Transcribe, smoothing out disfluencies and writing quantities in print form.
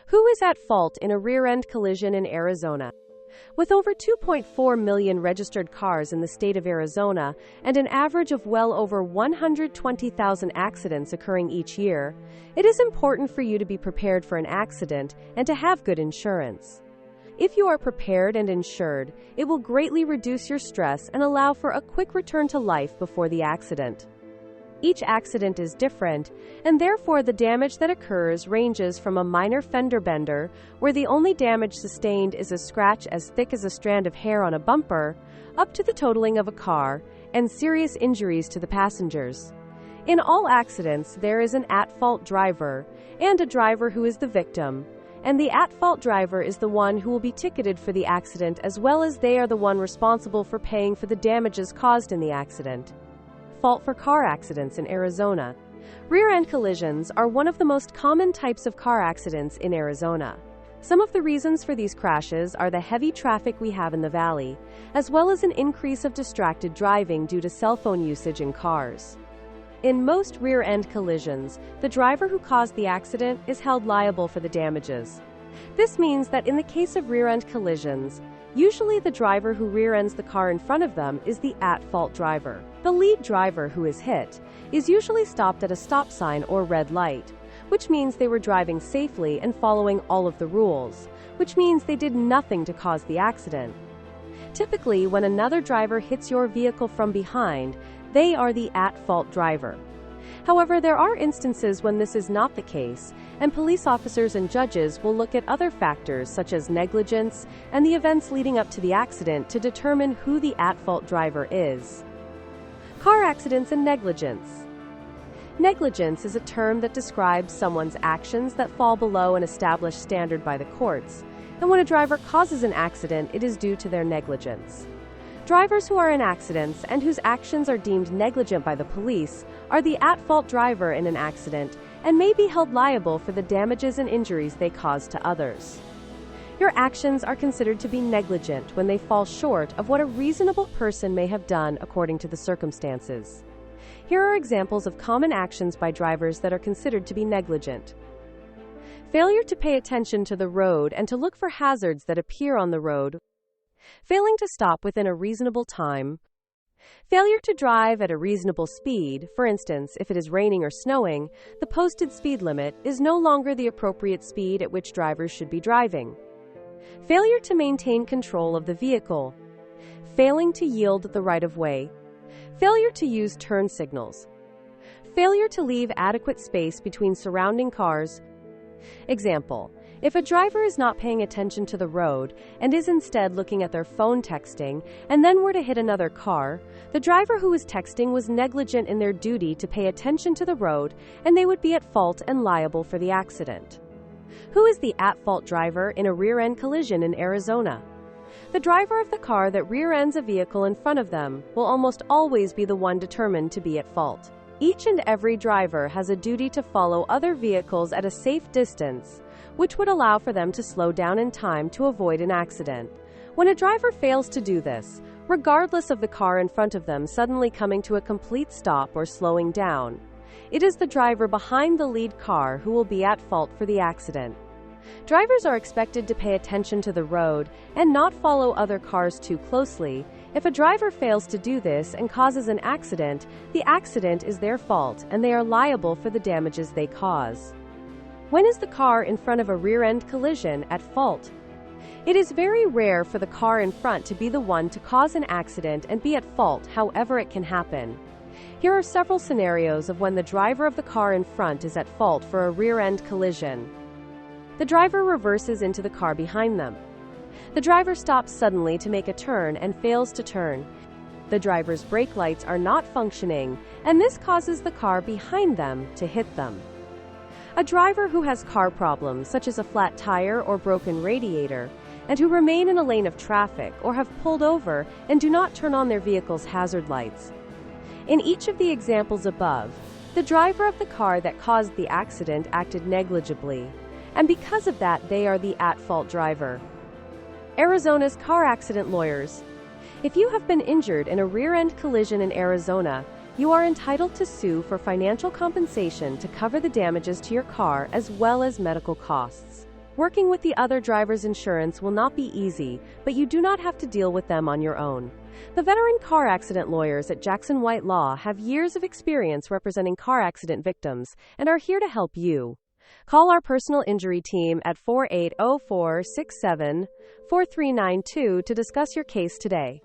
Who is at fault in a rear-end collision in Arizona? With over 2.4 million registered cars in the state of Arizona and an average of well over 120,000 accidents occurring each year, it is important for you to be prepared for an accident and to have good insurance. If you are prepared and insured, it will greatly reduce your stress and allow for a quick return to life before the accident. Each accident is different, and therefore the damage that occurs ranges from a minor fender bender, where the only damage sustained is a scratch as thick as a strand of hair on a bumper, up to the totaling of a car and serious injuries to the passengers. In all accidents, there is an at-fault driver and a driver who is the victim, and the at-fault driver is the one who will be ticketed for the accident, as well as they are the one responsible for paying for the damages caused in the accident. Fault for car accidents in Arizona. Rear-end collisions are one of the most common types of car accidents in Arizona. Some of the reasons for these crashes are the heavy traffic we have in the valley, as well as an increase of distracted driving due to cell phone usage in cars. In most rear-end collisions, the driver who caused the accident is held liable for the damages. This means that in the case of rear-end collisions, usually the driver who rear-ends the car in front of them is the at-fault driver. The lead driver who is hit is usually stopped at a stop sign or red light, which means they were driving safely and following all of the rules, which means they did nothing to cause the accident. Typically, when another driver hits your vehicle from behind, they are the at-fault driver. However, there are instances when this is not the case, and police officers and judges will look at other factors such as negligence and the events leading up to the accident to determine who the at-fault driver is. Car accidents and negligence. Negligence is a term that describes someone's actions that fall below an established standard by the courts, and when a driver causes an accident, it is due to their negligence. Drivers who are in accidents and whose actions are deemed negligent by the police are the at-fault driver in an accident and may be held liable for the damages and injuries they cause to others. Your actions are considered to be negligent when they fall short of what a reasonable person may have done according to the circumstances. Here are examples of common actions by drivers that are considered to be negligent. Failure to pay attention to the road and to look for hazards that appear on the road. Failing to stop within a reasonable time. Failure to drive at a reasonable speed. For instance, if it is raining or snowing, the posted speed limit is no longer the appropriate speed at which drivers should be driving. Failure to maintain control of the vehicle. Failing to yield the right-of-way. Failure to use turn signals. Failure to leave adequate space between surrounding cars. Example: if a driver is not paying attention to the road and is instead looking at their phone texting and then were to hit another car, the driver who was texting was negligent in their duty to pay attention to the road, and they would be at fault and liable for the accident. Who is the at-fault driver in a rear-end collision in Arizona? The driver of the car that rear-ends a vehicle in front of them will almost always be the one determined to be at fault. Each and every driver has a duty to follow other vehicles at a safe distance, which would allow for them to slow down in time to avoid an accident. When a driver fails to do this, regardless of the car in front of them suddenly coming to a complete stop or slowing down, it is the driver behind the lead car who will be at fault for the accident. Drivers are expected to pay attention to the road and not follow other cars too closely. If a driver fails to do this and causes an accident, the accident is their fault and they are liable for the damages they cause. When is the car in front of a rear-end collision at fault? It is very rare for the car in front to be the one to cause an accident and be at fault, however it can happen. Here are several scenarios of when the driver of the car in front is at fault for a rear-end collision. The driver reverses into the car behind them. The driver stops suddenly to make a turn and fails to turn. The driver's brake lights are not functioning, and this causes the car behind them to hit them. A driver who has car problems, such as a flat tire or broken radiator, and who remain in a lane of traffic or have pulled over and do not turn on their vehicle's hazard lights. In each of the examples above, the driver of the car that caused the accident acted negligibly, and because of that, they are the at-fault driver. Arizona's car accident lawyers. If you have been injured in a rear-end collision in Arizona, you are entitled to sue for financial compensation to cover the damages to your car as well as medical costs. Working with the other driver's insurance will not be easy, but you do not have to deal with them on your own. The veteran car accident lawyers at Jackson White Law have years of experience representing car accident victims and are here to help you. Call our personal injury team at 4804-67-4392 to discuss your case today.